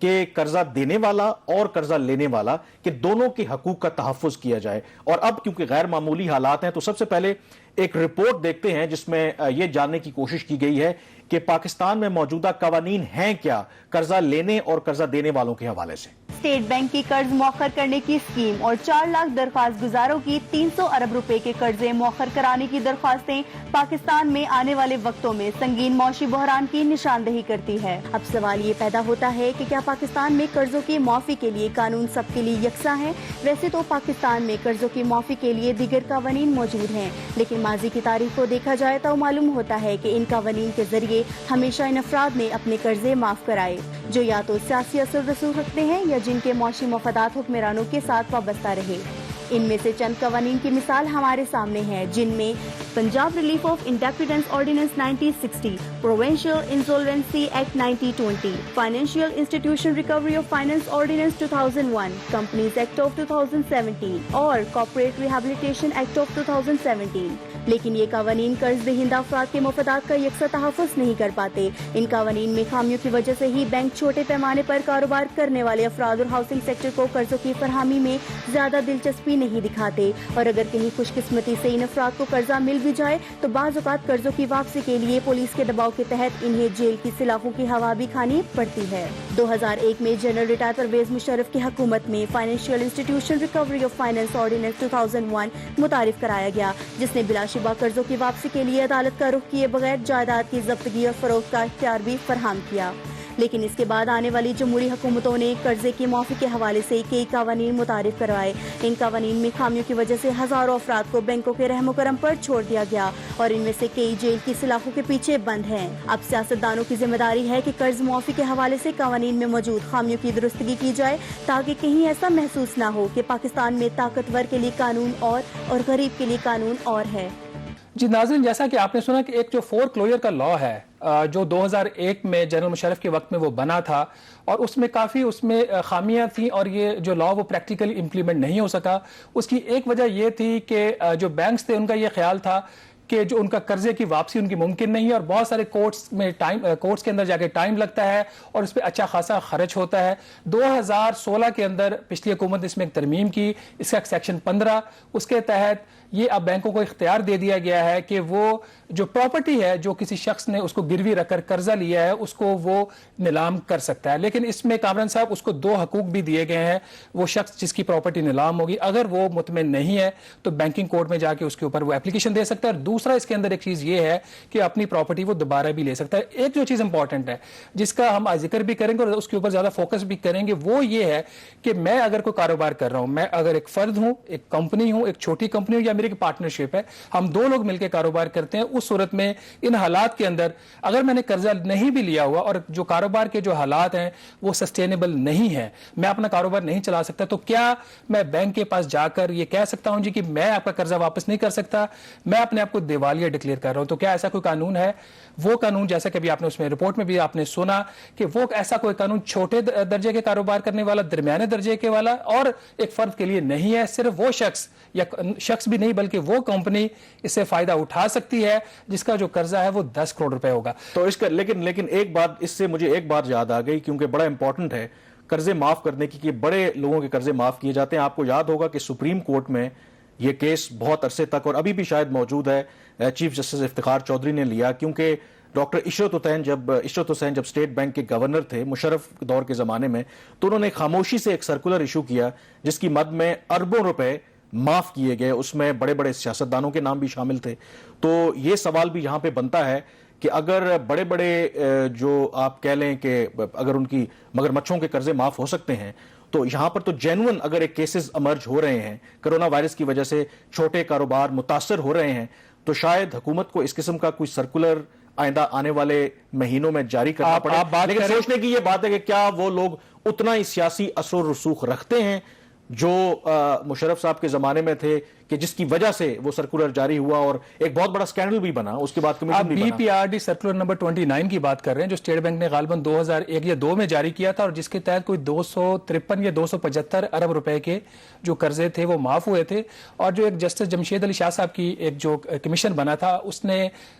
کہ قرضہ دینے والا اور قرضہ لینے والا کہ دونوں کے حقوق کا تحفظ کیا جائے. اور اب کیونکہ غیر معمولی حالات ہیں تو سب سے پہلے ایک رپورٹ دیکھتے ہیں جس میں یہ جاننے کی کوشش کی گئی ہے کہ پاکستان میں موجودہ قوانین ہیں کیا قرضہ لینے اور قرضہ دینے والوں کے حوالے سے. اسٹیٹ بینک کی قرض مؤخر کرنے کی اسکیم اور 4 لاکھ درخواست گزاروں کی 300 ارب روپے کے قرضے مؤخر کرانے کی درخواستیں پاکستان میں آنے والے وقتوں میں سنگین معاشی بحران کی نشاندہی کرتی ہے. اب سوال یہ پیدا ہوتا ہے کہ کیا پاکستان میں قرضوں کی معافی کے لیے قانون سب کے لیے یکساں ہے؟ ویسے تو پاکستان میں قرضوں کی معافی کے لیے دیگر قوانین موجود ہیں، لیکن ماضی کی تاریخ کو دیکھا جائے تو معلوم ہوتا ہے کہ ان قوانین کے ذریعے ہمیشہ ان افراد نے اپنے قرضے معاف کرائے جو یا تو سیاسی اثر رسوخ رکھتے ہیں یا جن کے معاشی مفادات حکمرانوں کے ساتھ وابستہ رہے. ان میں سے چند قوانین کی مثال ہمارے سامنے ہے، جن میں Punjab relief of independence ordinance 1960، provincial insolvency act 1920، financial institution recovery of finance ordinance 2001، companies act of 2017 اور کارپوریٹ ریہیبلیٹیشن ایکٹ آف 2017. لیکن یہ قوانین قرض دہندہ افراد کے مفادات کا یکساں تحفظ نہیں کر پاتے. ان قوانین میں خامیوں کی وجہ سے ہی بینک چھوٹے پیمانے پر کاروبار کرنے والے افراد اور ہاؤسنگ سیکٹر کو قرضوں کی فراہمی میں زیادہ دلچسپی نہیں دکھاتے، اور اگر کہیں خوش قسمتی سے ان افراد کو قرضہ مل بھی جائے تو بعض اوقات قرضوں کی واپسی کے لیے پولیس کے دباؤ کے تحت انہیں جیل کی سلاخوں کی ہوا بھی کھانی پڑتی ہے. 2001 میں جنرل ریٹائر پرویز مشرف کی حکومت میں financial institution recovery of finance ordinance 2001 متعارف کرایا گیا، جس نے بلا شبہ قرضوں کی واپسی کے لیے عدالت کا رخ کیے بغیر جائیداد کی ضبطگی اور فروخت کا اختیار بھی فراہم کیا. لیکن اس کے بعد آنے والی جمہوری حکومتوں نے قرضے کی معافی کے حوالے سے کئی قوانین متعارف کروائے. ان قوانین میں خامیوں کی وجہ سے ہزاروں افراد کو بینکوں کے رحم و کرم پر چھوڑ دیا گیا اور ان میں سے کئی جیل کی سلاخوں کے پیچھے بند ہیں. اب سیاستدانوں کی ذمہ داری ہے کہ قرض معافی کے حوالے سے قوانین میں موجود خامیوں کی درستگی کی جائے تاکہ کہیں ایسا محسوس نہ ہو کہ پاکستان میں طاقتور کے لیے قانون اور غریب کے لیے قانون اور ہے. جی ناظرین، جیسا کہ آپ نے سنا کہ ایک جو فور کلوجر کا لا ہے جو 2001 میں جنرل مشرف کے وقت میں وہ بنا تھا اور اس میں کافی خامیاں تھیں اور یہ جو لا وہ پریکٹیکلی امپلیمنٹ نہیں ہو سکا. اس کی ایک وجہ یہ تھی کہ جو بینکس تھے ان کا یہ خیال تھا کہ جو ان کا قرضے کی واپسی ان کی ممکن نہیں ہے اور بہت سارے کورٹس کے اندر جا کے ٹائم لگتا ہے اور اس پہ اچھا خاصا خرچ ہوتا ہے. 2016 کے اندر پچھلی حکومت نے اس میں ایک ترمیم کی، اس کا سیکشن 15، اس کے تحت یہ اب بینکوں کو اختیار دے دیا گیا ہے کہ وہ جو پراپرٹی ہے جو کسی شخص نے اس کو گروی رکھ کر قرضہ لیا ہے اس کو وہ نیلام کر سکتا ہے. لیکن اس میں کامران صاحب اس کو 2 حقوق بھی دیے گئے ہیں. وہ شخص جس کی پراپرٹی نیلام ہوگی اگر وہ مطمئن نہیں ہے تو بینکنگ کورٹ میں جا کے اس کے اوپر وہ اپلیکیشن دے سکتا ہے. اور دوسرا اس کے اندر ایک چیز یہ ہے کہ اپنی پراپرٹی وہ دوبارہ بھی لے سکتا ہے. ایک جو چیز امپورٹنٹ ہے جس کا ہم ذکر بھی کریں گے اور اس کے اوپر زیادہ فوکس بھی کریں گے وہ یہ ہے کہ میں اگر کوئی کاروبار کر رہا ہوں، میں اگر ایک فرد ہوں، ایک کمپنی ہوں، ایک چھوٹی کمپنی ہوں یا میری پارٹنرشپ ہے، ہم 2 لوگ مل کے کاروبار کرتے ہیں، اس صورت میں ان حالات کے اندر اگر میں نے قرضہ نہیں بھی لیا ہوا اور جو کاروبار کے جو حالات ہیں وہ سسٹینیبل نہیں ہے، میں اپنا کاروبار نہیں چلا سکتا، تو کیا میں بینک کے پاس جا کر یہ کہہ سکتا ہوں جی کہ میں آپ کا قرضہ واپس نہیں کر سکتا، میں اپنے آپ کو دیوالیہ ڈکلیئر کر رہا ہوں؟ تو کیا ایسا کوئی قانون ہے؟ وہ قانون جیسا کہ ابھی آپ نے اس میں رپورٹ میں بھی آپ نے سنا کہ وہ ایسا کوئی قانون چھوٹے درجے کے کاروبار کرنے والا، درمیانے درجے کے والا اور ایک فرد کے لیے نہیں ہے. صرف وہ شخص یا شخص بھی نہیں بلکہ وہ کمپنی اس سے فائدہ اٹھا سکتی ہے جس کا جو قرضہ ہے وہ 10 کروڑ روپے ہوگا. تو اس کا لیکن ایک بات اس سے مجھے ایک بات یاد آ گئی کیونکہ بڑا امپورٹنٹ ہے قرضے معاف کرنے کی کہ بڑے لوگوں کے قرضے معاف کیے جاتے ہیں. آپ کو یاد ہوگا کہ سپریم کورٹ میں یہ کیس بہت عرصے تک اور ابھی بھی شاید موجود ہے، چیف جسٹس افتخار چودھری نے لیا کیونکہ ڈاکٹر عشرت حسین جب اسٹیٹ بینک کے گورنر تھے مشرف دور کے زمانے میں تو انہوں نے خاموشی سے ایک سرکولر ایشو کیا جس کی مد میں اربوں روپے معاف کیے گئے. اس میں بڑے بڑے سیاستدانوں کے نام بھی شامل تھے. تو یہ سوال بھی یہاں پہ بنتا ہے کہ اگر بڑے بڑے جو آپ کہہ لیں کہ اگر ان کی مگر مچھوں کے قرضے معاف ہو سکتے ہیں تو یہاں پر تو جینون اگر ایک کیسز امرج ہو رہے ہیں، کرونا وائرس کی وجہ سے چھوٹے کاروبار متاثر ہو رہے ہیں، تو شاید حکومت کو اس قسم کا کوئی سرکولر آئندہ آنے والے مہینوں میں جاری کرنا پڑے. لیکن سوچنے کی یہ بات ہے کہ کیا وہ لوگ اتنا ہی سیاسی اثر و رسوخ رکھتے ہیں جو مشرف صاحب کے زمانے میں تھے کہ جس کی وجہ سے وہ سرکولر جاری ہوا اور ایک بہت بڑا سکینڈل بھی بنا, اس کے بعد کمیشن بھی بنا. B P R D circular number 29 کی بات کر رہے ہیں جو اسٹیٹ بینک نے غالباً 2001 یا 2 میں جاری کیا تھا, اور جس کے تحت کوئی 253 یا 275 ارب روپے کے جو قرضے تھے وہ معاف ہوئے تھے. اور جو ایک جسٹس جمشید علی شاہ صاحب کی ایک جو کمیشن بنا تھا,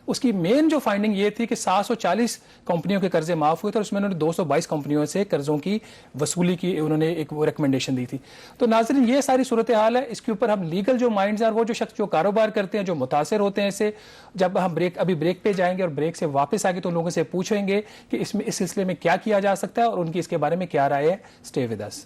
اس کی مین جو فائنڈنگ یہ تھی کہ 740 کمپنیوں کے قرضے معاف ہوئے تھے, اور اس میں انہوں نے 222 کمپنیوں سے قرضوں کی وصولی کی انہوں نے ایک ریکمنڈیشن دی تھی. تو ناظرین یہ ساری صورتحال ہے. اس کے اوپر ہم لیگل جو مائنڈز ہیں, وہ جو شخص جو کاروبار کرتے ہیں, جو متاثر ہوتے ہیں اس سے, جب ہم ابھی بریک پہ جائیں گے اور بریک سے واپس آگے تو لوگوں سے پوچھیں گے کہ اس سلسلے میں کیا کیا جا سکتا ہے اور ان کی اس کے بارے میں کیا رائے ہے. Stay with us.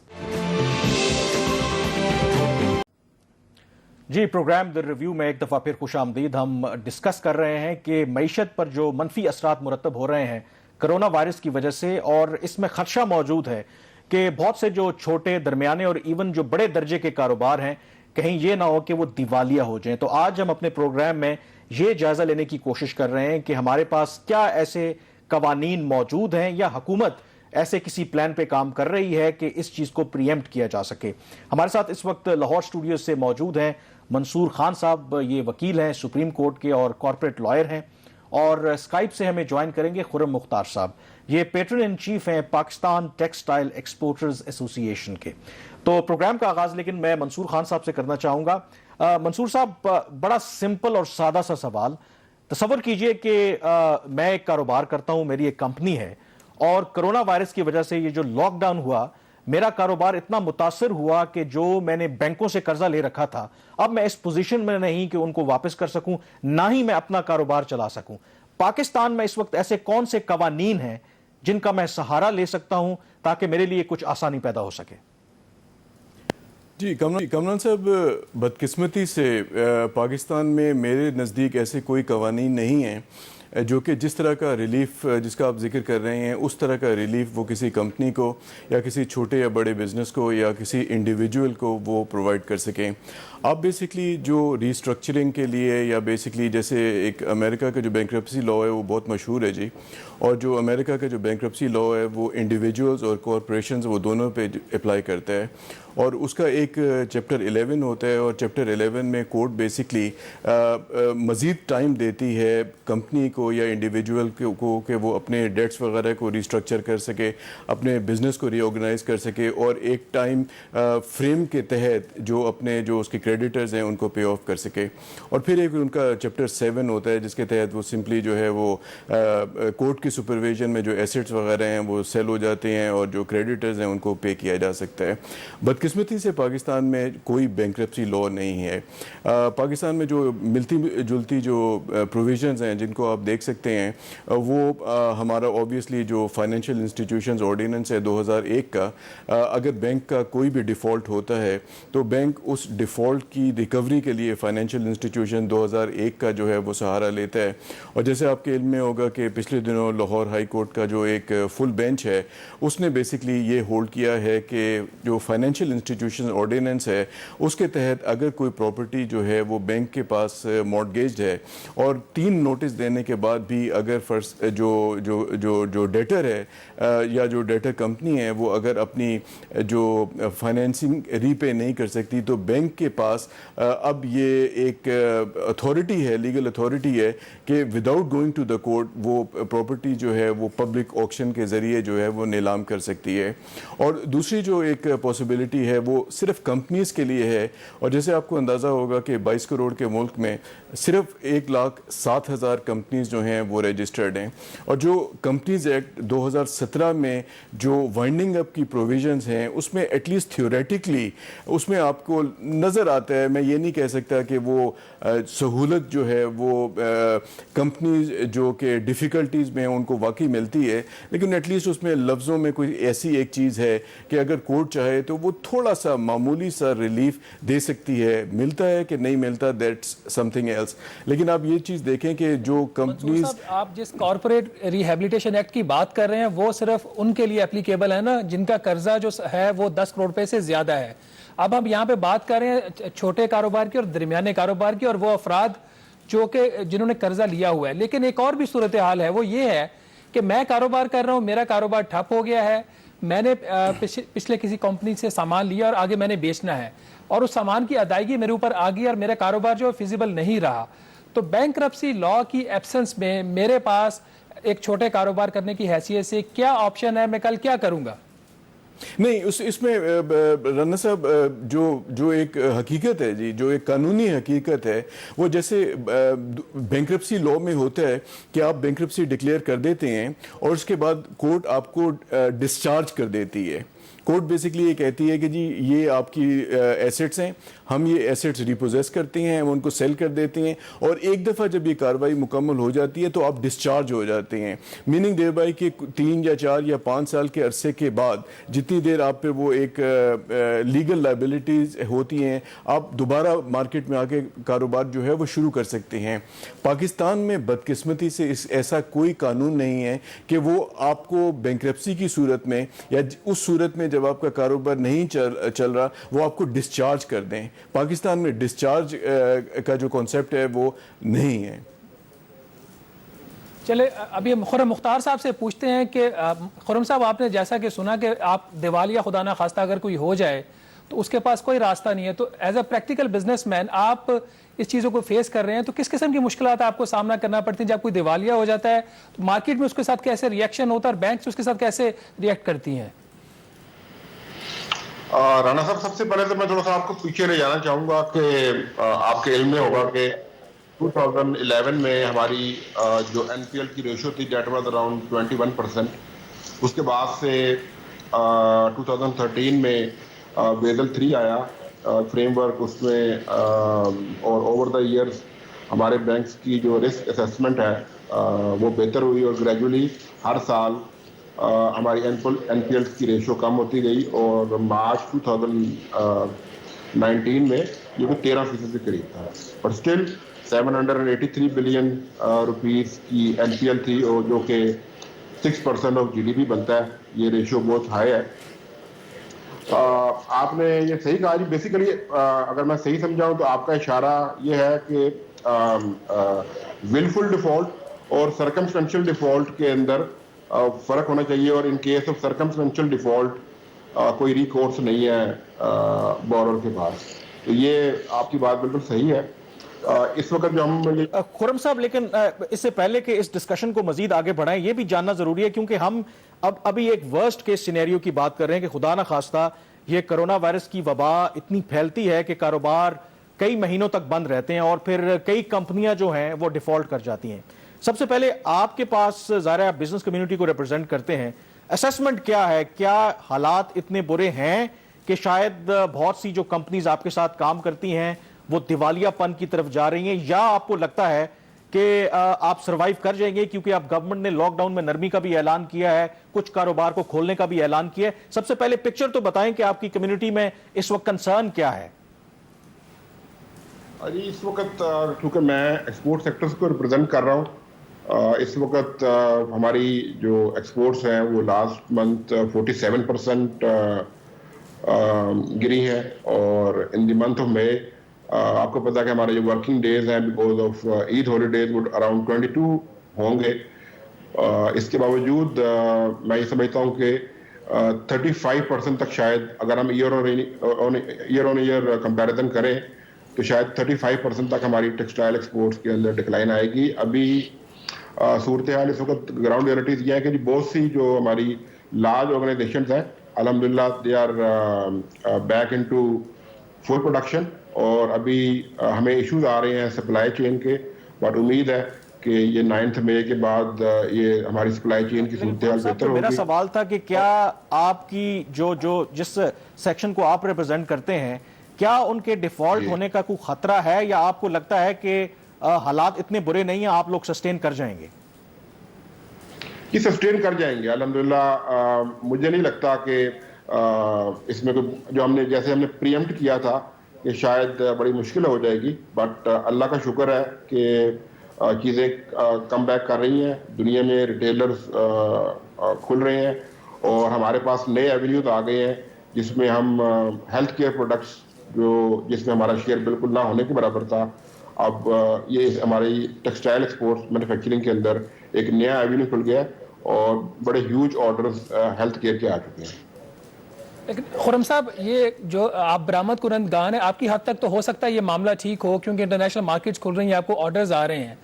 جی, پروگرام دی ریویو میں ایک دفعہ پھر خوش آمدید. ہم ڈسکس کر رہے ہیں کہ معیشت پر جو منفی اثرات مرتب ہو رہے ہیں کرونا وائرس کی وجہ سے, اور اس میں خدشہ موجود ہے کہ بہت سے جو چھوٹے, درمیانے اور ایون جو بڑے درجے کے کاروبار ہیں کہیں یہ نہ ہو کہ وہ دیوالیہ ہو جائیں. تو آج ہم اپنے پروگرام میں یہ جائزہ لینے کی کوشش کر رہے ہیں کہ ہمارے پاس کیا ایسے قوانین موجود ہیں یا حکومت ایسے کسی پلان پہ کام کر رہی ہے کہ اس چیز کو پریمپٹ کیا جا سکے. ہمارے ساتھ اس وقت لاہور اسٹوڈیوز سے موجود ہیں منصور خان صاحب, یہ وکیل ہیں, سپریم کورٹ کے اور کارپوریٹ لائر ہیں, اور اسکائپ سے ہمیں جوائن کریں گے خرم مختار صاحب, یہ پیٹرن ان چیف ہیں پاکستان ٹیکسٹائل ایکسپورٹرز ایسوسی ایشن کے. تو پروگرام کا آغاز لیکن میں منصور خان صاحب سے کرنا چاہوں گا. منصور صاحب, بڑا سمپل اور سادہ سا سوال. تصور کیجئے کہ میں ایک کاروبار کرتا ہوں, میری ایک کمپنی ہے, اور کرونا وائرس کی وجہ سے یہ جو لاک ڈاؤن ہوا, میرا کاروبار اتنا متاثر ہوا کہ جو میں نے بینکوں سے قرضہ لے رکھا تھا اب میں اس پوزیشن میں نہیں کہ ان کو واپس کر سکوں, نہ ہی میں اپنا کاروبار چلا سکوں. پاکستان میں اس وقت ایسے کون سے قوانین ہیں جن کا میں سہارا لے سکتا ہوں تاکہ میرے لیے کچھ آسانی پیدا ہو سکے؟ جی کمران صاحب, بدقسمتی سے پاکستان میں میرے نزدیک ایسے کوئی قوانین نہیں ہیں جو کہ جس طرح کا ریلیف جس کا آپ ذکر کر رہے ہیں اس طرح کا ریلیف وہ کسی کمپنی کو یا کسی چھوٹے یا بڑے بزنس کو یا کسی انڈیویجول کو وہ پرووائڈ کر سکیں. آپ بیسکلی جو ریسٹرکچرنگ کے لیے یا بیسکلی جیسے ایک امریکہ کا جو بینکرپسی لا ہے وہ بہت مشہور ہے جی, اور جو امریکہ کا جو بینکرپسی لا ہے وہ انڈیویجولز اور کارپوریشنز وہ دونوں پہ اپلائی کرتا ہے, اور اس کا ایک چیپٹر 11 ہوتا ہے, اور چیپٹر 11 میں کورٹ بیسکلی مزید ٹائم دیتی ہے کمپنی کو یا انڈیویجول کو کہ وہ اپنے ڈیٹس وغیرہ کو ریسٹرکچر کر سکے, اپنے بزنس کو ری آرگنائز کر سکے, اور ایک ٹائم فریم کے تحت جو اپنے جو اس کے کریڈیٹرز ہیں ان کو پے آف کر سکے. اور پھر ایک ان کا چیپٹر 7 ہوتا ہے جس کے تحت وہ سمپلی جو ہے وہ کورٹ کی سپرویژن میں جو ایسٹس وغیرہ ہیں وہ سیل ہو جاتے ہیں اور جو کریڈیٹرز ہیں ان کو پے کیا جا سکتا ہے. بدقسمتی سے پاکستان میں کوئی بینکرپسی لا نہیں ہے. پاکستان میں جو ملتی جلتی جو پروویژنز ہیں جن کو آپ دیکھ سکتے ہیں وہ ہمارا اوبیسلی جو فائنینشیل انسٹیٹیوشنز آرڈیننس ہے 2001 کا, اگر بینک کا کوئی بھی ڈیفالٹ ہوتا ہے تو بینک اس ڈیفالٹ کی ریکوری کے لیے فائنینشیل انسٹیٹیوشن 2001 کا جو ہے وہ سہارا لیتا ہے. اور جیسے آپ کے علم میں ہوگا کہ پچھلے دنوں لاہور ہائی کورٹ کا جو ایک فل بینچ ہے اس نے بیسکلی یہ ہولڈ کیا ہے کہ جو فائنینشیل انسٹیٹیوشن آرڈیننس ہے اس کے تحت اگر کوئی پراپرٹی جو ہے وہ بینک کے پاس مارگیجڈ ہے اور 3 نوٹس دینے کے بعد بھی اگر جو ڈیٹر ہے یا جو ڈیٹر کمپنی ہے وہ اگر اپنی جو فائنینسنگ ری پے نہیں کر سکتی تو بینک کے پاس اب یہ ایک اتھارٹی ہے, لیگل اتھارٹی ہے کہ without going to the court وہ پراپرٹی جو ہے وہ پبلک آکشن کے ذریعے جو ہے وہ نیلام کر سکتی ہے. اور دوسری جو ایک پاسبلٹی ہے وہ صرف کمپنیز کے لیے ہے, اور جیسے آپ کو اندازہ ہوگا کہ 22 کروڑ کے ملک میں صرف 1,07,000 کمپنیز جو ہیں وہ رجسٹرڈ ہیں, اور جو کمپنیز ایکٹ 2017 میں جو وائنڈنگ اپ کی پروویژنز ہیں اس میں ایٹ لیسٹ تھیوریٹکلی اس میں آپ کو نظر آتا ہے, میں یہ نہیں کہہ سکتا کہ وہ سہولت جو ہے وہ کمپنیز جو کہ ڈیفیکلٹیز میں ان کو واقعی ملتی ہے, لیکن ایٹ لیسٹ اس میں لفظوں میں کوئی ایسی ایک چیز ہے کہ اگر کورٹ چاہے تو وہ تھوڑا سا معمولی سا ریلیف دے سکتی ہے. ملتا ہے کہ نہیں ملتا دیٹس سم تھنگ ایلس, لیکن آپ یہ چیز دیکھیں کہ جو کمپنیز آپ جس کارپوریٹ ریہیبلیٹیشن ایکٹ کی بات کر رہے ہیں وہ صرف ان کے لیے اپلیکیبل ہے نا جن کا قرضہ جو ہے وہ 10 کروڑ روپے سے زیادہ ہے. اب ہم یہاں پہ بات کر رہے ہیں چھوٹے کاروبار کی اور درمیانے کاروبار کی اور وہ افراد جو کہ جنہوں نے قرضہ لیا ہوا ہے. لیکن ایک اور بھی صورتحال ہے, وہ یہ ہے کہ میں کاروبار کر رہا ہوں, میرا کاروبار ٹھپ ہو گیا ہے, میں نے پچھلے کسی کمپنی سے سامان لیا اور آگے میں نے بیچنا ہے اور اس سامان کی ادائیگی میرے اوپر آ گئی اور میرا کاروبار جو فیزیبل نہیں رہا, تو بینکرپسی لا کی ایبسنس میں میرے پاس ایک چھوٹے کاروبار کرنے کی حیثیت سے کیا آپشن ہے, میں کل کیا کروں گا؟ نہیں, اس میں رانا صاحب جو ایک حقیقت ہے جی, جو ایک قانونی حقیقت ہے, وہ جیسے بینکرپسی لا میں ہوتا ہے کہ آپ بینکرپسی ڈکلیئر کر دیتے ہیں اور اس کے بعد کورٹ آپ کو ڈسچارج کر دیتی ہے. کورٹ بیسکلی یہ کہتی ہے کہ جی یہ آپ کی ایسٹس ہیں, ہم یہ ایسٹس ریپوزیس کرتے ہیں, ہم ان کو سیل کر دیتے ہیں, اور ایک دفعہ جب یہ کاروائی مکمل ہو جاتی ہے تو آپ ڈسچارج ہو جاتے ہیں. میننگ دیر بائی کہ 3 یا 4 یا 5 سال کے عرصے کے بعد جتنی دیر آپ پہ وہ ایک لیگل لائبلٹیز ہوتی ہیں, آپ دوبارہ مارکیٹ میں آ کے کاروبار جو ہے وہ شروع کر سکتے ہیں. پاکستان میں بدقسمتی سے ایسا کوئی قانون نہیں ہے کہ وہ آپ کو بینکرپسی کی صورت میں یا اس صورت میں جب آپ کا کاروبار نہیں چل رہا وہ آپ کو ڈسچارج کر دیں. پاکستان میں ڈسچارج کا جو کانسیپٹ ہے وہ نہیں ہے. چلے ابھی خرم مختار صاحب سے پوچھتے ہیں کہ خرم صاحب, آپ نے جیسا کہ سنا کہ آپ دیوالیہ خدا نہ خواستہ اگر کوئی ہو جائے تو اس کے پاس کوئی راستہ نہیں ہے, تو as a practical business man آپ اس چیزوں کو فیس کر رہے ہیں, تو کس قسم کی مشکلات آپ کو سامنا کرنا پڑتی ہیں جب کوئی دیوالیہ ہو جاتا ہے؟ تو مارکیٹ میں اس کے ساتھ کیسے ریئیکشن ہوتا ہے اور بینکس اس کے ساتھ کیسے ریئیکٹ کرتی ہیں؟ رانا صاحب, سب سے پہلے تو میں تھوڑا سا آپ کو پیچھے لے جانا چاہوں گا کہ آپ کے علم میں ہوگا کہ 2011 میں ہماری جو این پی ایل کی ریشو تھی دیٹ واز اراؤنڈ 21%. اس کے بعد سے 2013 میں بیزل 3 آیا فریم ورک, اس میں اور اوور دا ایئرس ہمارے بینکس کی جو رسک اسیسمنٹ ہے وہ بہتر ہوئی اور گریجولی ہر سال ہماری این پی ایل کی ریشو کم ہوتی گئی اور مارچ 2019 میں یہ تو 13% کے قریب تھا. بٹ اسٹل 783 بلین روپیز کی این پی ایل تھی, اور جو کہ 6% آف جی ڈی پی بنتا ہے. یہ ریشو بہت ہائی ہے. آپ نے یہ صحیح کہا جی. بیسیکلی اگر میں صحیح سمجھاؤں تو آپ کا اشارہ یہ ہے کہ ولفل ڈیفالٹ اور سرکمسٹینشیل ڈیفالٹ کے اندر فرق ہونا چاہیے, اور in case of circumstantial default کوئی ریکورس نہیں ہے بورر کے پاس. تو یہ آپ کی بات بالکل صحیح ہے. اس وقت جو ہم خرم صاحب, لیکن اس سے پہلے کہ اس ڈسکشن کو مزید آگے بڑھائیں, یہ بھی جاننا ضروری ہے کیونکہ ہم ابھی ایک ورسٹ کیس سینیریو کی بات کر رہے ہیں کہ خدا نہ خواستہ یہ کرونا وائرس کی وبا اتنی پھیلتی ہے کہ کاروبار کئی مہینوں تک بند رہتے ہیں اور پھر کئی کمپنیاں جو ہیں وہ ڈیفالٹ کر جاتی ہیں. سب سے پہلے آپ کے پاس ظاہر ہے بزنس کمیونٹی کو ریپرزینٹ کرتے ہیں, اسیسمنٹ کیا ہے؟ کیا حالات اتنے برے ہیں کہ شاید بہت سی جو کمپنیز آپ کے ساتھ کام کرتی ہیں وہ دیوالیہ پن کی طرف جا رہی ہیں, یا آپ کو لگتا ہے کہ آپ سروائیو کر جائیں گے کیونکہ اب گورنمنٹ نے لاک ڈاؤن میں نرمی کا بھی اعلان کیا ہے, کچھ کاروبار کو کھولنے کا بھی اعلان کیا ہے؟ سب سے پہلے پکچر تو بتائیں کہ آپ کی کمیونٹی میں اس وقت کنسرن کیا ہے؟ جی, اس وقت کیونکہ میں ایکسپورٹ سیکٹرز کو ریپرزینٹ کر رہا ہوں, اس وقت ہماری جو ایکسپورٹس ہیں وہ لاسٹ منتھ 47% گری ہیں, اور ان دی منتھ آف مے آپ کو پتا ہے کہ ہمارے جو ورکنگ ڈیز ہیں بیکاز آف عید ہالیڈیز وہ اراؤنڈ 22 ہوں گے. اس کے باوجود میں یہ سمجھتا ہوں کہ 35% تک شاید اگر ہم ایئر آن ایئر کمپیریزن کریں تو شاید 35% تک ہماری ٹیکسٹائل ایکسپورٹس کے اندر ڈکلائن آئے گی. ابھی صورتحال اس وقت گراؤنڈ ریئلٹیز یہ ہے کہ بہت سی جو ہماری لارج آرگنائزیشنز ہیں الحمدللہ they are back in to full production, اور ابھی ہمیں ایشوز آ رہے ہیں سپلائی چین کے, بٹ امید ہے کہ یہ 9 مئی کے بعد یہ ہماری سپلائی چین کی صورتحال بہتر ہوگی. میرا سوال تھا کہ کیا آپ کی جو جس سیکشن کو آپ ریپرزینٹ کرتے ہیں کیا ان کے ڈیفالٹ ہونے کا کوئی خطرہ ہے, یا آپ کو لگتا ہے کہ حالات اتنے برے نہیں ہیں, آپ لوگ سسٹین کر جائیں گے؟ یہ سسٹین کر جائیں گے الحمدللہ. مجھے نہیں لگتا کہ اس میں جو ہم نے جیسے ہم نے پریمپٹ کیا تھا کہ شاید بڑی مشکل ہو جائے گی, بٹ اللہ کا شکر ہے کہ چیزیں کم بیک کر رہی ہیں. دنیا میں ریٹیلرز کھل رہے ہیں اور ہمارے پاس نئے ایونیوز آ گئے ہیں جس میں ہم ہیلتھ کیئر پروڈکٹس جس میں ہمارا شیئر بالکل نہ ہونے کے برابر تھا, اب یہ ہماری ٹیکسٹائل ایکسپورٹس مینوفیکچرنگ کے اندر ایک نیا ایونیو کھل گیا ہے, اور بڑے ہیوج آرڈرز ہیلتھ کیئر کے آ چکے ہیں. لیکن خرم صاحب یہ جو آپ برآمد کنندگان ہیں آپ کی حد تک تو ہو سکتا ہے یہ معاملہ ٹھیک ہو کیونکہ انٹرنیشنل مارکیٹس کھل رہی ہیں آپ کو آرڈرز آ رہے ہیں.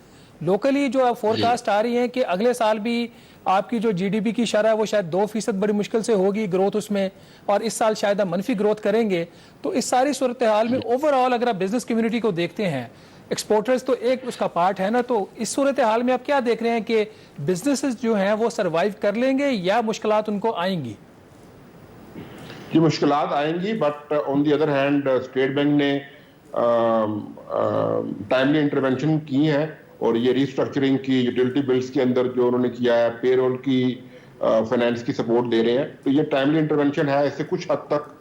لوکلی جو فور کاسٹ آ رہی ہیں کہ اگلے سال بھی آپ کی جو جی ڈی پی کی شرح ہے وہ شاید 2% بڑی مشکل سے ہوگی گروتھ اس میں, اور اس سال شاید آپ منفی گروتھ کریں گے. تو اس ساری صورتحال میں اوور آل اگر آپ بزنس کمیونٹی کو دیکھتے ہیں, ایکسپورٹرز تو ایک اس کا پارٹ ہے نا, تو اس صورتحال میں آپ کیا دیکھ رہے ہیں کہ بزنسز جو ہیں وہ سروائیو کر لیں گے یا مشکلات ان کو آئیں گی؟ یہ مشکلات آئیں گی, but on the other hand state bank نے ٹائملی انٹرونشن کی ہے, اور یہ ریسٹرکچرنگ کی یوٹیلٹی بلز کے اندر جو انہوں نے کیا ہے, پے رول کی فائنینس کی سپورٹ دے رہے ہیں. تو یہ ٹائملی انٹرونشن ہے, اس سے کچھ حد تک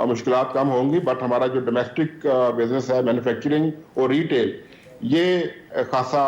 مشکلات کم ہوں گی. بٹ ہمارا جو ڈومیسٹک بزنس ہے, مینوفیکچرنگ اور ریٹیل, یہ خاصا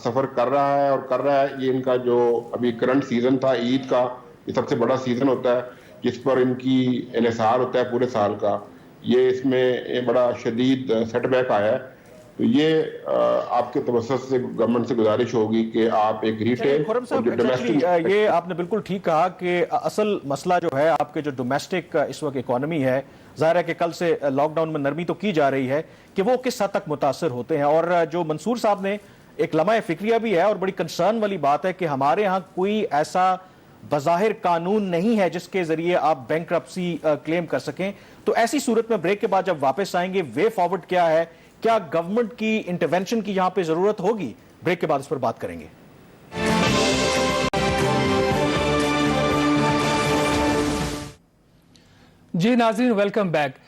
سفر کر رہا ہے اور کر رہا ہے. یہ ان کا جو ابھی کرنٹ سیزن تھا عید کا, یہ سب سے بڑا سیزن ہوتا ہے جس پر ان کی انحصار ہوتا ہے پورے سال کا. یہ اس میں بڑا شدید سیٹ بیک آیا ہے. تو یہ آپ کے توسط سے گورنمنٹ سے گزارش ہوگی کہ آپ ایک ریٹیل خرم صاحب یہ آپ نے بالکل ٹھیک کہا کہ اصل مسئلہ جو ہے آپ کے جو ڈومیسٹک اس وقت اکانومی ہے, ظاہر ہے کہ کل سے لاک ڈاؤن میں نرمی تو کی جا رہی ہے کہ وہ کس حد تک متاثر ہوتے ہیں. اور جو منصور صاحب نے ایک لمحہ فکریہ بھی ہے اور بڑی کنسرن والی بات ہے کہ ہمارے ہاں کوئی ایسا بظاہر قانون نہیں ہے جس کے ذریعے آپ بینکرپسی کلیم کر سکیں. تو ایسی صورت میں بریک کے بعد جب واپس آئیں گے, وے فارورڈ کیا ہے, کیا گورنمنٹ کی انٹرونشن کی یہاں پہ ضرورت ہوگی؟ بریک کے بعد اس پر بات کریں گے. جی ناظرین, ویلکم بیک.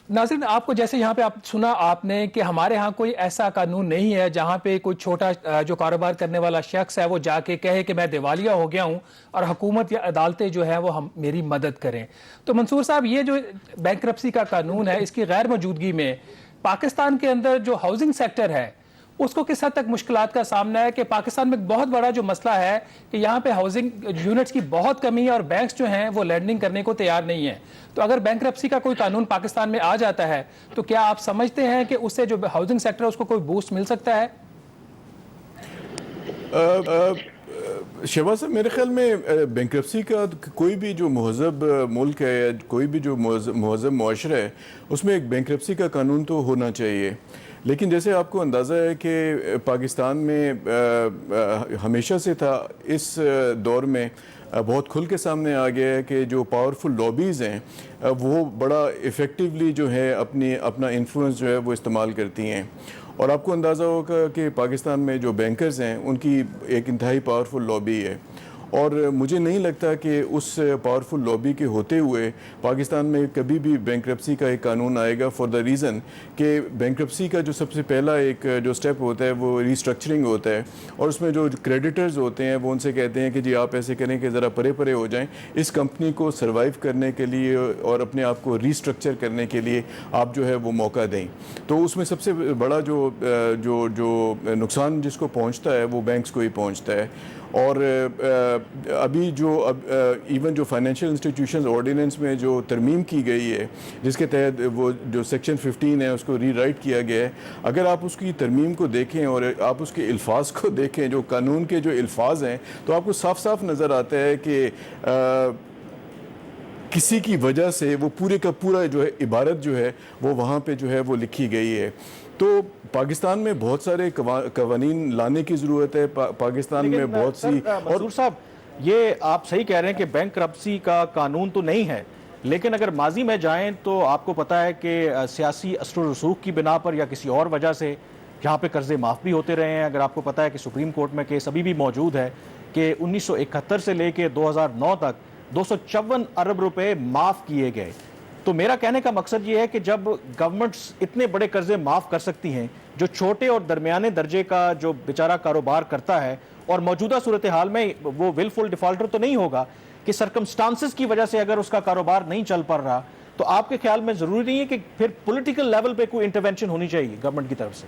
ناظرین, آپ کو جیسے یہاں پہ آپ سنا آپ نے کہ ہمارے ہاں کوئی ایسا قانون نہیں ہے جہاں پہ کوئی چھوٹا جو کاروبار کرنے والا شخص ہے وہ جا کے کہے کہ میں دیوالیہ ہو گیا ہوں اور حکومت یا عدالتیں جو ہیں وہ میری مدد کریں. تو منصور صاحب, یہ جو بینکرپسی کا قانون ہے اس کی غیر موجودگی میں پاکستان کے اندر جو ہاؤسنگ سیکٹر ہے اس کو کس حد تک مشکلات کا سامنا ہے؟ کہ پاکستان میں ایک بہت بڑا جو مسئلہ ہے کہ یہاں پہ ہاؤسنگ یونٹس کی بہت کمی ہے اور بینکس جو ہیں وہ لینڈنگ کرنے کو تیار نہیں ہیں. تو اگر بینکرپسی کا کوئی قانون پاکستان میں آ جاتا ہے تو کیا آپ سمجھتے ہیں کہ اس سے جو ہاؤسنگ سیکٹر ہے اس کو کوئی بوسٹ مل سکتا ہے؟ شہباز صاحب, میرے خیال میں بینکرپسی کا کوئی بھی جو مہذب ملک ہے یا کوئی بھی جو مہذب معاشرہ ہے اس میں ایک بینکرپسی کا قانون تو ہونا چاہیے. لیکن جیسے آپ کو اندازہ ہے کہ پاکستان میں ہمیشہ سے تھا, اس دور میں بہت کھل کے سامنے آ گیا ہے کہ جو پاورفل لابیز ہیں وہ بڑا ایفیکٹیولی جو ہے اپنا انفلوئنس جو ہے وہ استعمال کرتی ہیں. اور آپ کو اندازہ ہوگا کہ پاکستان میں جو بینکرز ہیں ان کی ایک انتہائی پاورفل لابی ہے, اور مجھے نہیں لگتا کہ اس پاورفل لابی کے ہوتے ہوئے پاکستان میں کبھی بھی بینکرپسی کا ایک قانون آئے گا, فار دا ریزن کہ بینکرپسی کا جو سب سے پہلا ایک جو سٹیپ ہوتا ہے وہ ریسٹرکچرنگ ہوتا ہے, اور اس میں جو کریڈیٹرز ہوتے ہیں وہ ان سے کہتے ہیں کہ جی آپ ایسے کریں کہ ذرا پرے پرے ہو جائیں, اس کمپنی کو سروائیو کرنے کے لیے اور اپنے آپ کو ریسٹرکچر کرنے کے لیے آپ جو ہے وہ موقع دیں. تو اس میں سب سے بڑا جو نقصان جس کو پہنچتا ہے وہ بینکس کو ہی پہنچتا ہے. اور ابھی جو ایون جو فائنینشیل انسٹیٹیوشنز آرڈیننس میں جو ترمیم کی گئی ہے جس کے تحت وہ جو سیکشن 15 ہے اس کو ری رائٹ کیا گیا ہے, اگر آپ اس کی ترمیم کو دیکھیں اور آپ اس کے الفاظ کو دیکھیں, جو قانون کے جو الفاظ ہیں, تو آپ کو صاف صاف نظر آتا ہے کہ کسی کی وجہ سے وہ پورے کا پورا جو ہے عبارت جو ہے وہ وہاں پہ جو ہے وہ لکھی گئی ہے. تو پاکستان میں بہت سارے قوانین لانے کی ضرورت ہے. پاکستان میں بہت سی, منصور صاحب یہ آپ صحیح کہہ رہے ہیں کہ بینکرپسی کا قانون تو نہیں ہے, لیکن اگر ماضی میں جائیں تو آپ کو پتا ہے کہ سیاسی اثر و رسوخ کی بنا پر یا کسی اور وجہ سے یہاں پہ قرضے معاف بھی ہوتے رہے ہیں. اگر آپ کو پتا ہے کہ سپریم کورٹ میں کیس ابھی بھی موجود ہے کہ 1971 سے لے کے 2009 تک 254 ارب روپے معاف کیے گئے. تو میرا کہنے کا مقصد یہ ہے کہ جب گورنمنٹس اتنے بڑے قرضے معاف کر سکتی ہیں, جو چھوٹے اور درمیانے درجے کا جو بیچارہ کاروبار کرتا ہے, اور موجودہ صورتحال میں وہ ول فل ڈیفالٹر تو نہیں ہوگا کہ سرکمسٹانسز کی وجہ سے اگر اس کا کاروبار نہیں چل پڑ رہا, تو آپ کے خیال میں ضروری نہیں ہے کہ پھر پولیٹیکل لیول پہ کوئی انٹرونشن ہونی چاہیے گورنمنٹ کی طرف سے؟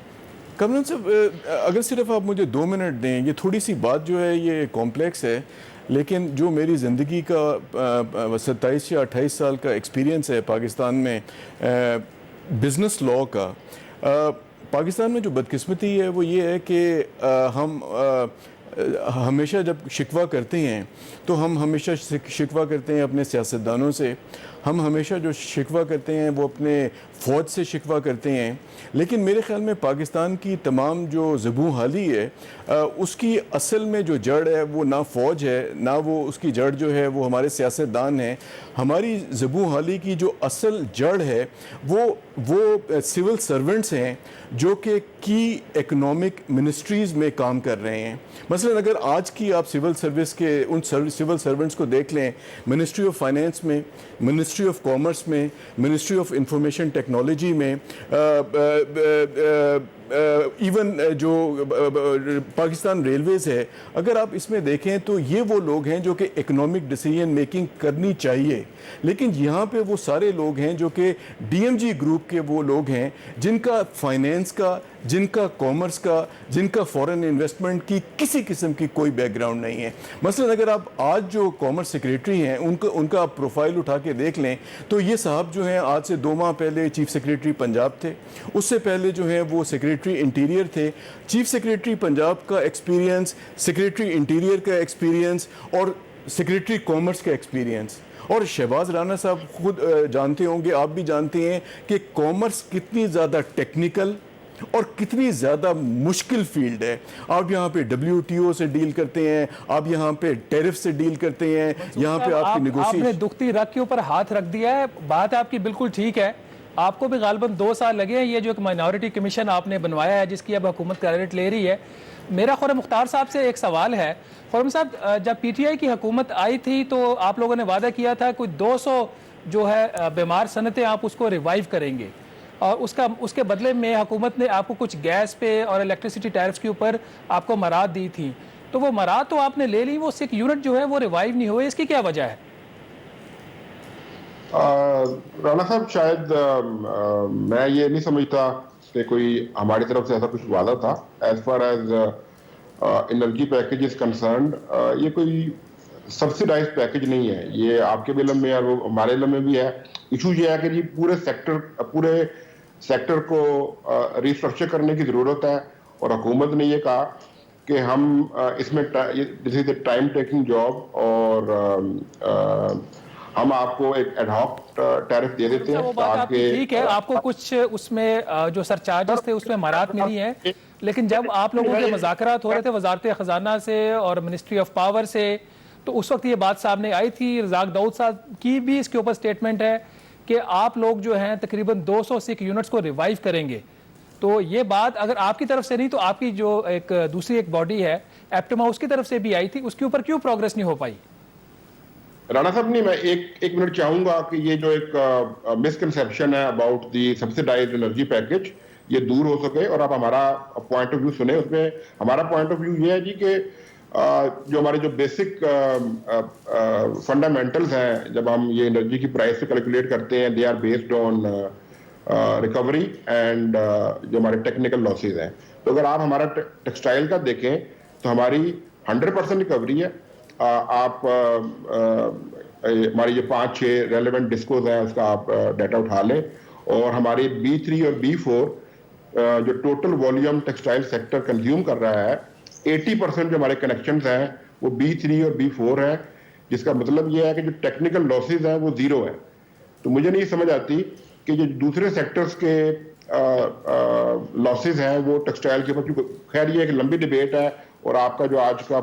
کمران صاحب, اگر صرف آپ مجھے 2 منٹ دیں, یہ تھوڑی سی بات جو ہے یہ کمپلیکس ہے, لیکن جو میری زندگی کا 27 یا 28 سال کا ایکسپیرینس ہے پاکستان میں بزنس لاء کا, پاکستان میں جو بدقسمتی ہے وہ یہ ہے کہ ہم ہمیشہ جب شکوہ کرتے ہیں تو ہم ہمیشہ شکوہ کرتے ہیں اپنے سیاستدانوں سے، ہم ہمیشہ جو شکوہ کرتے ہیں وہ اپنے فوج سے شکوہ کرتے ہیں، لیکن میرے خیال میں پاکستان کی تمام جو زبوں حالی ہے اس کی اصل میں جو جڑ ہے وہ نہ فوج ہے، نہ وہ اس کی جڑ جو ہے وہ ہمارے سیاستدان ہیں۔ ہماری زبوں حالی کی جو اصل جڑ ہے وہ سول سرونٹس ہیں جو کہ کی اکنامک منسٹریز میں کام کر رہے ہیں۔ مثلا اگر آج کی آپ سول سروس کے ان سول سرونٹس کو دیکھ لیں، منسٹری آف فائنینس میں، منسٹری آف کامرس میں، منسٹری آف انفارمیشن ٹیکنالوجی میں، ایون جو پاکستان ریلویز ہے، اگر آپ اس میں دیکھیں تو یہ وہ لوگ ہیں جو کہ اکنامک ڈیسیژن میکنگ کرنی چاہیے، لیکن یہاں پہ وہ سارے لوگ ہیں جو کہ ڈی ایم جی گروپ کے وہ لوگ ہیں جن کا فائنینس کا، جن کا کامرس کا، جن کا فورن انویسٹمنٹ کی کسی قسم کی کوئی بیک گراؤنڈ نہیں ہے۔ مثلا اگر آپ آج جو کامرس سیکریٹری ہیں ان کا آپ پروفائل اٹھا کے دیکھ لیں تو یہ صاحب جو ہیں آج سے 2 ماہ پہلے چیف سیکریٹری پنجاب تھے، اس سے پہلے جو ہیں وہ سیکریٹری انٹیریئر تھے۔ چیف سیکریٹری پنجاب کا ایکسپیرینس، سیکریٹری انٹیریئر کا ایکسپیرینس اور سیکریٹری کامرس کا ایکسپیرینس، اور شہباز رانا صاحب خود جانتے ہوں گے، آپ بھی جانتے ہیں کہ کامرس کتنی زیادہ ٹیکنیکل اور کتنی زیادہ مشکل فیلڈ ہے۔ آپ یہاں پہ WTO سے ڈیل کرتے ہیں، آپ یہاں پہ ٹیرف سے ڈیل کرتے ہیں، یہاں پہ آپ کی نیگوشیشن۔ آپ نے دکھتی رگ کے اوپر ہاتھ رکھ دیا ہے، بات آپ کی بالکل ٹھیک ہے۔ آپ کو بھی غالباً 2 سال لگے ہیں، یہ جو ایک مائنورٹی کمیشن آپ نے بنوایا ہے جس کی اب حکومت کریڈٹ لے رہی ہے۔ میرا خورم مختار صاحب سے ایک سوال ہے۔ خورم صاحب، جب پی ٹی آئی کی حکومت آئی تھی تو آپ لوگوں نے وعدہ کیا تھا کوئی 200 جو ہے بیمار صنعتیں آپ اس کو ریوائیو کریں گے، اور اس کے بدلے میں حکومت نے آپ کو کچھ گیس پہ اور الیکٹریسٹی ٹیرفز کے اوپر آپ کو مراد دی تھی، تو وہ مراد تو آپ نے لے لی، وہ سکھ یونٹ جو ہے وہ ریوائیو نہیں ہوئے، اس کی کیا وجہ ہے؟ رانا صاحب، شاید میں یہ نہیں سمجھتا کہ کوئی ہماری طرف سے ایسا کچھ وعدہ تھا۔ As far as energy package is concerned, یہ کوئی سبسیڈائز پیکیج نہیں ہے، یہ آپ کے بھی علم میں ہے، وہ ہمارے علم میں بھی ہے۔ ایشو یہ ہے کہ جی پورے سیکٹر کو ریسٹرکچر کرنے کی ضرورت ہے، اور حکومت نے یہ کہا کہ ہم اس میں دس از اے ٹائم ٹیکنگ جاب، اور ہم آپ کو ایک ایڈ ہاک ٹیرف دے دیتے ہیں تاکہ ٹھیک ہے آپ کو کچھ اس میں جو سر چارجز تھے اس میں مراعات ملی ہیں، لیکن جب آپ لوگوں کے مذاکرات ہو رہے تھے وزارت خزانہ سے اور منسٹری آف پاور سے، تو اس وقت یہ بات سامنے آئی تھی، رزاق داؤد صاحب کی بھی اس کے اوپر سٹیٹمنٹ ہے کہ آپ لوگ جو ہیں تقریباً 200 سکھ یونٹس کو ریوائیو کریں گے۔ تو یہ بات اگر آپ کی طرف سے نہیں تو آپ کی جو دوسری ایک باڈی ہے ایپٹما، اس کی طرف سے بھی آئی تھی، اس کے اوپر کیوں پروگریس نہیں ہو پائی؟ رانا صاحب، نہیں، میں ایک منٹ چاہوں گا کہ یہ جو ایک مسکنسیپشن ہے اباؤٹ دی سبسیڈائزڈ انرجی پیکج، یہ دور ہو سکے اور آپ ہمارا پوائنٹ آف ویو سنیں۔ اس میں ہمارا پوائنٹ آف ویو یہ ہے جی کہ جو ہمارے جو بیسک فنڈامنٹلز ہیں، جب ہم یہ انرجی کی پرائس سے کیلکولیٹ کرتے ہیں، they are based on recovery and جو ہمارے ٹیکنیکل لاسز ہیں۔ تو اگر آپ ہمارا ٹیکسٹائل کا دیکھیں تو ہماری 100% ریکوری ہے۔ آپ ہماری جو 5-6 ریلیونٹ ڈسکوز ہیں اس کا آپ ڈیٹا اٹھا لیں، اور ہماری B3 اور B4 جو total volume textile sector consume کر رہا ہے، 80% جو ہمارے کنیکشنز ہیں وہ B3 اور B4 ہیں، جس کا مطلب یہ ہے کہ جو ٹیکنیکل لاسز ہیں وہ 0 ہیں۔ تو مجھے نہیں سمجھ آتی کہ جو دوسرے سیکٹرز کے لاسز ہیں وہ ٹیکسٹائل کے اوپر، خیر یہ ایک لمبی ڈیبیٹ ہے، اور آپ کا جو آج کا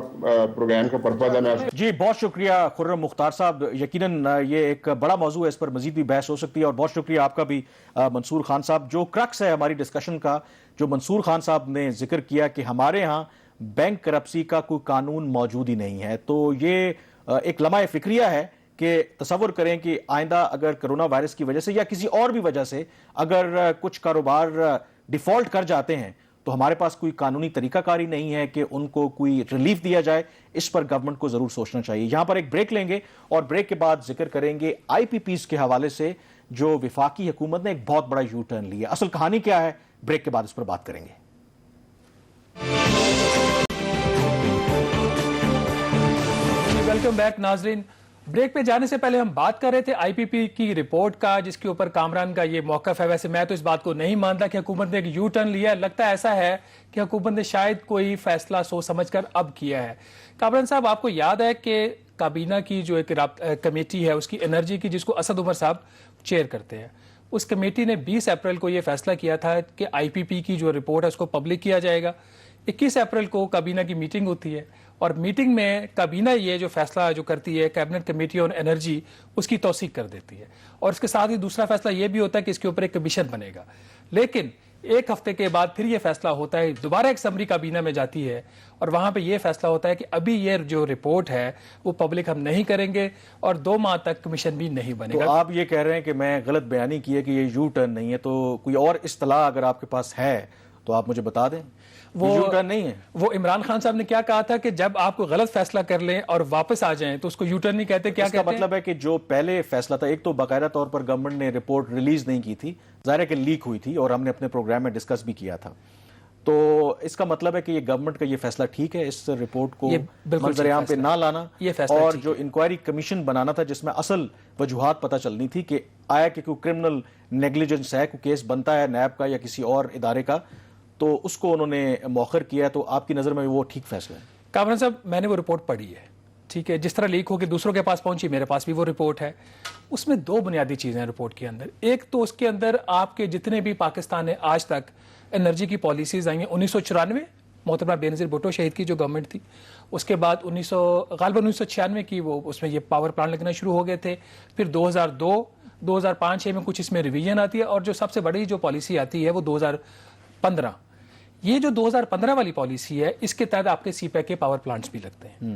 پروگرام کا پرپز ہے میں جی بہت شکریہ خرم مختار صاحب، یقیناً یہ ایک بڑا موضوع ہے، اس پر مزید بھی بحث ہو سکتی ہے، اور بہت شکریہ آپ کا بھی منصور خان صاحب۔ جو کرکس ہے ہماری ڈسکشن کا، جو منصور خان صاحب نے ذکر کیا کہ ہمارے ہاں بینک کرپسی کا کوئی قانون موجود ہی نہیں ہے، تو یہ ایک لمحہ فکریہ ہے کہ تصور کریں کہ آئندہ اگر کرونا وائرس کی وجہ سے یا کسی اور بھی وجہ سے اگر کچھ کاروبار ڈیفالٹ کر جاتے ہیں تو ہمارے پاس کوئی قانونی طریقہ کاری نہیں ہے کہ ان کو کوئی ریلیف دیا جائے۔ اس پر گورنمنٹ کو ضرور سوچنا چاہیے۔ یہاں پر ایک بریک لیں گے اور بریک کے بعد ذکر کریں گے IPPs کے حوالے سے جو وفاقی حکومت نے ایک بہت بڑا یو ٹرن لیا، اصل کہانی کیا ہے، بریک کے بعد اس پر بات کریں گے۔ ویلکم بیک ناظرین، بریک پہ جانے سے پہلے ہم بات کر رہے تھے آئی پی پی کی رپورٹ کا، جس کے اوپر کامران کا یہ موقف ہے. ویسے میں تو اس بات کو نہیں مانتا کہ حکومت نے ایک یو ٹرن لیا. لگتا ہے ایسا ہے کہ حکومت نے شاید کوئی فیصلہ سوچ سمجھ کر اب کیا ہے. کامران صاحب، آپ کو یاد ہے کہ کابینہ کی جو ایک کمیٹی ہے اس کی انرجی کی، جس کو اسد عمر صاحب چیئر کرتے ہیں، اس کمیٹی نے 20 اپریل کو یہ فیصلہ کیا تھا کہ آئی پی پی کی جو رپورٹ ہے اس کو پبلک کیا جائے گا. 21 اپریل کو کابینہ کی میٹنگ ہوتی ہے اور میٹنگ میں کابینہ یہ جو فیصلہ جو کرتی ہے کیبنٹ کمیٹی آن انرجی، اس کی توثیق کر دیتی ہے. اور اس کے ساتھ ہی دوسرا فیصلہ یہ بھی ہوتا ہے کہ اس کے اوپر ایک کمیشن بنے گا. لیکن ایک ہفتے کے بعد پھر یہ فیصلہ ہوتا ہے، دوبارہ ایک سمری کابینہ میں جاتی ہے اور وہاں پہ یہ فیصلہ ہوتا ہے کہ ابھی یہ جو رپورٹ ہے وہ پبلک ہم نہیں کریں گے اور 2 ماہ تک کمیشن بھی نہیں بنے گا. تو آپ یہ کہہ رہے ہیں کہ میں غلط بیانی کی ہے کہ یہ یو ٹرن نہیں ہے، تو کوئی اور اصطلاح اگر آپ کے پاس ہے تو آپ مجھے بتا دیں. وہ یو ٹرن نہیں ہے. وہ عمران خان صاحب نے کیا کہا تھا کہ جب آپ کو غلط فیصلہ کر لیں اور واپس آ جائیں تو اس کو یو ٹرن نہیں کہتے. کیا اس کا مطلب ہے کہ جو پہلے فیصلہ تھا، ایک تو باقاعدہ طور پر گورنمنٹ نے رپورٹ ریلیز نہیں کی تھی، ظاہر ہے کہ لیک ہوئی تھی اور ہم نے اپنے پروگرام میں ڈسکس بھی کیا تھا. تو اس کا مطلب ہے کہ یہ گورنمنٹ کا یہ فیصلہ ٹھیک ہے اس رپورٹ کو منظر عام پہ نہ لانا، اور جو انکوائری کمیشن بنانا تھا جس میں اصل وجوہات پتہ چلنی تھی کہ آیا کہ کوئی کرمنل نیگلیجنس ہے، کوئی کیس بنتا ہے نیب کا یا کسی اور ادارے کا، تو اس کو انہوں نے مؤخر کیا. تو آپ کی نظر میں وہ ٹھیک فیصلہ ہے؟ کامران صاحب، میں نے وہ رپورٹ پڑھی ہے، ٹھیک ہے، جس طرح لیک ہو کے دوسروں کے پاس پہنچی، میرے پاس بھی وہ رپورٹ ہے. اس میں 2 بنیادی چیزیں ہیں رپورٹ کے اندر. ایک تو اس کے اندر آپ کے جتنے بھی پاکستان نے آج تک انرجی کی پالیسیز آئی ہیں، 1994 محترمہ بینظیر بھٹو شہید کی جو گورنمنٹ تھی، اس کے بعد غالباً 1996 کی وہ اس میں یہ پاور پلانٹ لگنا شروع ہو گئے تھے. پھر 2002 2005-6 میں کچھ اس میں ریویژن آتی ہے، اور جو سب سے بڑی جو پالیسی آتی ہے وہ 2015. یہ جو 2015 والی پالیسی ہے، اس کے تحت آپ کے سی پیک کے پاور پلانٹس بھی لگتے ہیں.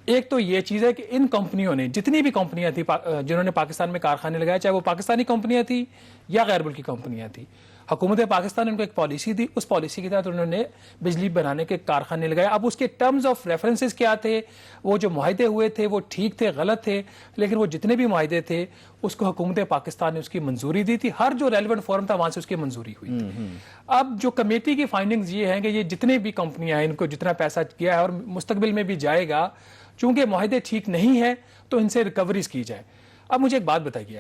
ایک تو یہ چیز ہے کہ ان کمپنیوں نے، جتنی بھی کمپنیاں تھیں جنہوں نے پاکستان میں کارخانے لگائے، چاہے وہ پاکستانی کمپنیاں تھیں یا غیر ملکی کمپنیاں تھیں، حکومت پاکستان نے ان کو ایک پالیسی دی. اس پالیسی کے تحت انہوں نے بجلی بنانے کے کارخانے لگائے. اب اس کے ٹرمز آف ریفرنسز کیا تھے، وہ جو معاہدے ہوئے تھے وہ ٹھیک تھے غلط تھے، لیکن وہ جتنے بھی معاہدے تھے اس کو حکومت پاکستان نے اس کی منظوری دی تھی. ہر جو ریلیونٹ فورم تھا وہاں سے اس کی منظوری ہوئی تھی. اب جو کمیٹی کی فائنڈنگز یہ ہیں کہ یہ جتنے بھی کمپنیاں ہیں، ان کو جتنا پیسہ گیا ہے اور مستقبل میں بھی جائے گا، چونکہ معاہدے ٹھیک نہیں ہیں تو ان سے ریکوریز کی جائے. اب مجھے ایک بات بتائیے،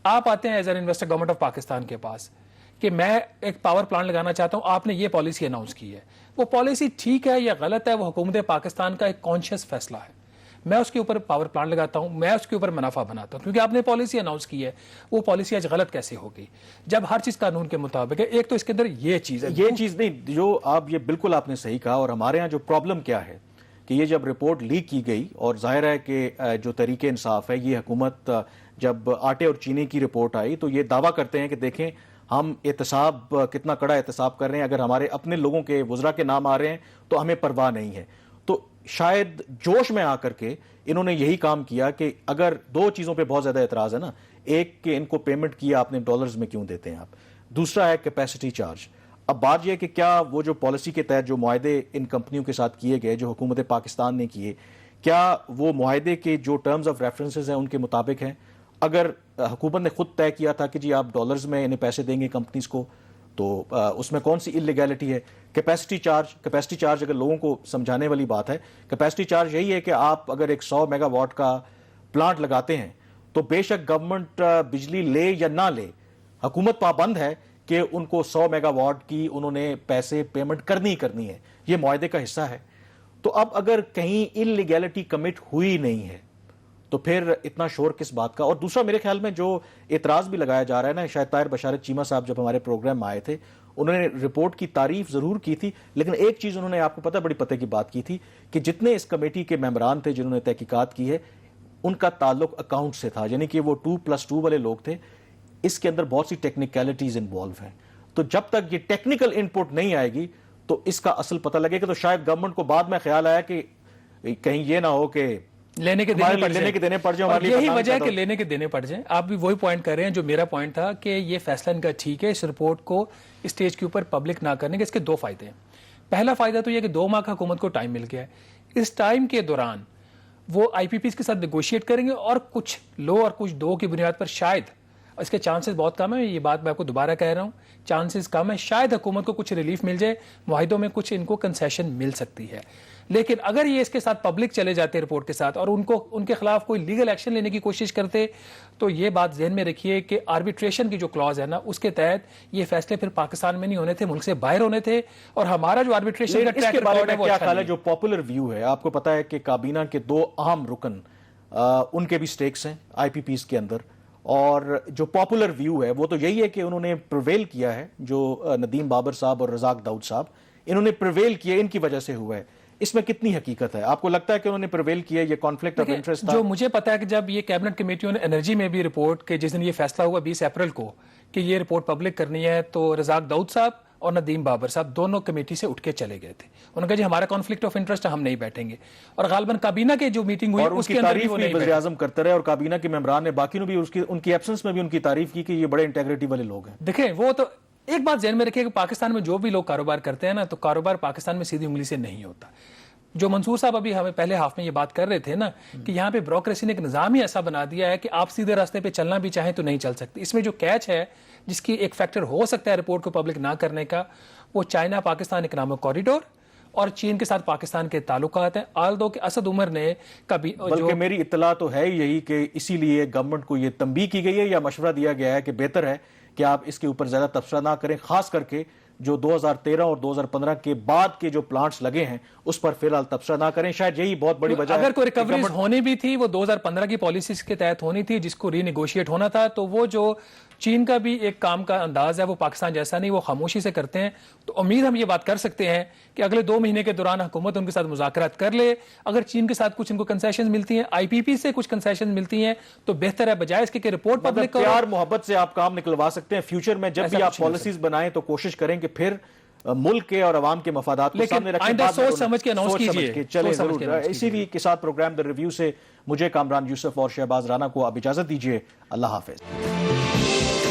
آپ آتے ہیں as an investor government of Pakistan کے پاس کہ میں ایک پاور پلانٹ لگانا چاہتا ہوں، آپ نے یہ پالیسی اناؤنس کی ہے. وہ پالیسی ٹھیک ہے یا غلط ہے، وہ حکومت پاکستان کا ایک کانشیس فیصلہ ہے. میں اس کے اوپر پاور پلانٹ لگاتا ہوں، میں اس کے اوپر منافع بناتا ہوں، کیونکہ آپ نے پالیسی اناؤنس کی ہے. وہ پالیسی آج غلط کیسے ہو گئی جب ہر چیز قانون کے مطابق ہے؟ ایک تو اس کے اندر یہ چیز ہے. یہ چیز نہیں جو یہ بالکل آپ نے صحیح کہا. اور ہمارے ہاں جو پرابلم کیا ہے کہ یہ جب رپورٹ لیک کی گئی، اور ظاہر ہے کہ جو طریقہ انصاف ہے، یہ حکومت جب آٹے اور چینی کی رپورٹ آئی تو یہ دعویٰ کرتے ہیں کہ دیکھیں ہم احتساب کتنا کڑا احتساب کر رہے ہیں، اگر ہمارے اپنے لوگوں کے وزراء کے نام آ رہے ہیں تو ہمیں پرواہ نہیں ہے. تو شاید جوش میں آ کر کے انہوں نے یہی کام کیا کہ اگر 2 چیزوں پہ بہت زیادہ اعتراض ہے نا، ایک کہ ان کو پیمنٹ کیا آپ نے ڈالرز میں کیوں دیتے ہیں آپ، دوسرا ہے کیپیسٹی چارج. اب بات یہ ہے کہ کیا وہ جو پالیسی کے تحت جو معاہدے ان کمپنیوں کے ساتھ کیے گئے، جو حکومت پاکستان نے کیے، کیا وہ معاہدے کے جو ٹرمز آف ریفرنسز ہیں ان کے مطابق ہیں؟ اگر حکومت نے خود طے کیا تھا کہ جی آپ ڈالرز میں انہیں پیسے دیں گے کمپنیز کو، تو اس میں کون سی انلیگیلٹی ہے؟ کیپیسٹی چارج اگر لوگوں کو سمجھانے والی بات ہے، کیپیسٹی چارج یہی ہے کہ آپ اگر ایک 100 میگا واٹ کا پلانٹ لگاتے ہیں تو بے شک گورنمنٹ بجلی لے یا نہ لے، حکومت پابند ہے کہ ان کو 100 میگا واٹ کی انہوں نے پیسے پیمنٹ کرنی ہے. یہ معاہدے کا حصہ ہے. تو اب اگر کہیں انلیگیلٹی کمٹ ہوئی نہیں ہے تو پھر اتنا شور کس بات کا؟ اور دوسرا میرے خیال میں جو اعتراض بھی لگایا جا رہا ہے نا، شاید طاہر بشارت چیمہ صاحب جب ہمارے پروگرام میں آئے تھے انہوں نے رپورٹ کی تعریف ضرور کی تھی، لیکن ایک چیز انہوں نے آپ کو پتہ بڑی پتے کی بات کی تھی کہ جتنے اس کمیٹی کے ممبران تھے جنہوں نے تحقیقات کی ہے ان کا تعلق اکاؤنٹ سے تھا، یعنی کہ وہ 2+2 والے لوگ تھے. اس کے اندر بہت سی ٹیکنیکلٹیز انوالو ہیں. تو جب تک یہ ٹیکنیکل ان پٹ نہیں آئے گی تو اس کا اصل پتہ لگے گا. تو شاید گورنمنٹ کو بعد میں خیال آیا کہ کہیں یہ نہ ہو کہ لینے کے دینے پڑ جائیں. اور یہی وجہ ہے کہ لینے کے دینے پڑ جائیں. آپ بھی وہی پوائنٹ کر رہے ہیں جو میرا پوائنٹ تھا کہ یہ فیصلہ ان کا ٹھیک ہے اس رپورٹ کو اسٹیج کے اوپر پبلک نہ کرنے کے. اس کے 2 فائدے ہیں. پہلا فائدہ تو یہ کہ 2 ماہ کا حکومت کو ٹائم مل گیا ہے. اس ٹائم کے دوران وہ آئی پی پیز کے ساتھ نیگوشیٹ کریں گے اور کچھ لو اور کچھ دو کی بنیاد پر شاید اس کے چانسز بہت کم ہیں. یہ بات میں آپ کو دوبارہ کہہ رہا ہوں, چانسز کم ہے. شاید حکومت کو کچھ ریلیف مل جائے, معاہدوں میں کچھ ان کو کنسیشن مل سکتی ہے, لیکن اگر یہ اس کے ساتھ پبلک چلے جاتے رپورٹ کے ساتھ اور ان کے خلاف کوئی لیگل ایکشن لینے کی کوشش کرتے, تو یہ بات ذہن میں رکھیے کہ آربیٹریشن کی جو کلاز ہے نا, اس کے تحت یہ فیصلے پھر پاکستان میں نہیں ہونے تھے, ملک سے باہر ہونے تھے. اور ہمارا جو آربیٹریشن کا اس کے ٹریک بارے ریکارڈ ہے میں وہ کیا اچھا خیال ہے؟ نہیں جو پاپولر ویو ہے, آپ کو پتا ہے کہ کابینہ کے 2 اہم رکن ان کے بھی سٹیکس ہیں آئی پی پیز کے اندر, اور جو پاپولر ویو ہے وہ تو یہی ہے کہ انہوں نے پریویل کیا ہے, جو ندیم بابر صاحب اور رزاق داؤد صاحب, انہوں نے پریویل کیا, ان کی وجہ سے ہوا ہے. اس میں کتنی حقیقت ہے؟ آپ کو لگتا ہے کہ انہوں نے پریویل کیا, یہ کانفلکٹ آف انٹرسٹ تھا؟ جو مجھے پتا ہے کہ جب یہ کیبنٹ کمیٹیوں نے انرجی میں بھی رپورٹ کہ جس دن یہ فیصلہ ہوا 20 اپریل کو کہ یہ رپورٹ پبلک کرنی ہے, تو رزاق داؤد صاحب اور ندیم بابر صاحب دونوں کمیٹی سے اٹھ کے چلے گئے تھے. انہوں نے کہا جی ہمارا کانفلکٹ آف انٹرسٹ ہم نہیں بیٹھیں گے, اور غالباً کابینہ کے جو میٹنگ ہوئی اور ان اس کی کے اندر بھی تعریف وہ بھی نہیں وزیر بیٹھے. اعظم کرتے رہے, اور کابینہ کے ممبران نے باقی نے بھی ان کی ایبسنس میں بھی ان کی تعریف کی کہ یہ بڑے انٹیگریٹی والے لوگ ہیں. دیکھیں وہ تو ایک بات ذہن میں رکھیے کہ پاکستان میں جو بھی لوگ کاروبار کرتے ہیں نا, تو کاروبار پاکستان میں سیدھی انگلی سے نہیں ہوتا. جو منصور صاحب ابھی ہمیں پہلے ہاف میں یہ بات کر رہے تھے نا کہ یہاں پہ بیوروکریسی نے ایک نظام ہی ایسا بنا دیا ہے کہ آپ سیدھے راستے پہ چلنا بھی چاہیں تو نہیں چل سکتے. اس میں جو کیچ ہے, جس کی ایک فیکٹر ہو سکتا ہے رپورٹ کو پبلک نہ کرنے کا, وہ چائنا پاکستان اکنامک کوریڈور اور چین کے ساتھ پاکستان کے تعلقات ہیں. آلدو کہ اسد عمر نے کبھی بلکہ میری اطلاع تو ہے یہی کہ اسی لیے گورنمنٹ کو یہ تنبیہ کی گئی ہے یا مشورہ دیا گیا ہے کہ بہتر ہے کہ آپ اس کے اوپر زیادہ تبصرہ نہ کریں, خاص کر کے جو 2013 اور 2015 کے بعد کے جو پلانٹس لگے ہیں اس پر فی الحال تبصرہ نہ کریں. شاید یہی بہت بڑی وجہ ہے. اگر کوئی ریکوریز ہونی بھی تھی وہ 2015 کی پالیسیز کے تحت ہونی تھی, جس کو ری نیگوشیٹ ہونا تھا. تو وہ جو چین کا بھی ایک کام کا انداز ہے وہ پاکستان جیسا نہیں, وہ خاموشی سے کرتے ہیں. تو امید ہم یہ بات کر سکتے ہیں کہ اگلے 2 مہینے کے دوران حکومت ان کے ساتھ مذاکرات کر لے. اگر چین کے ساتھ کچھ ان کو کنسیشن ملتی ہیں, آئی پی پی سے کچھ کنسیشن ملتی ہیں, تو بہتر ہے بجائے اس کے کہ رپورٹ پبلک کرو. پیار محبت سے آپ کام نکلوا سکتے ہیں. فیوچر میں جب بھی آپ پالیسیز بنائیں تو کوشش کریں کہ پھر ملک کے اور عوام کے مفادات کو سامنے رکھیں. آئندہ سوچ سمجھ کے اناؤنس کیجئے. چلیں ضرور. اسی بھی کے ساتھ پروگرام دی ریویو سے مجھے کامران یوسف اور شہباز رانا کو اب اجازت دیجیے. اللہ حافظ.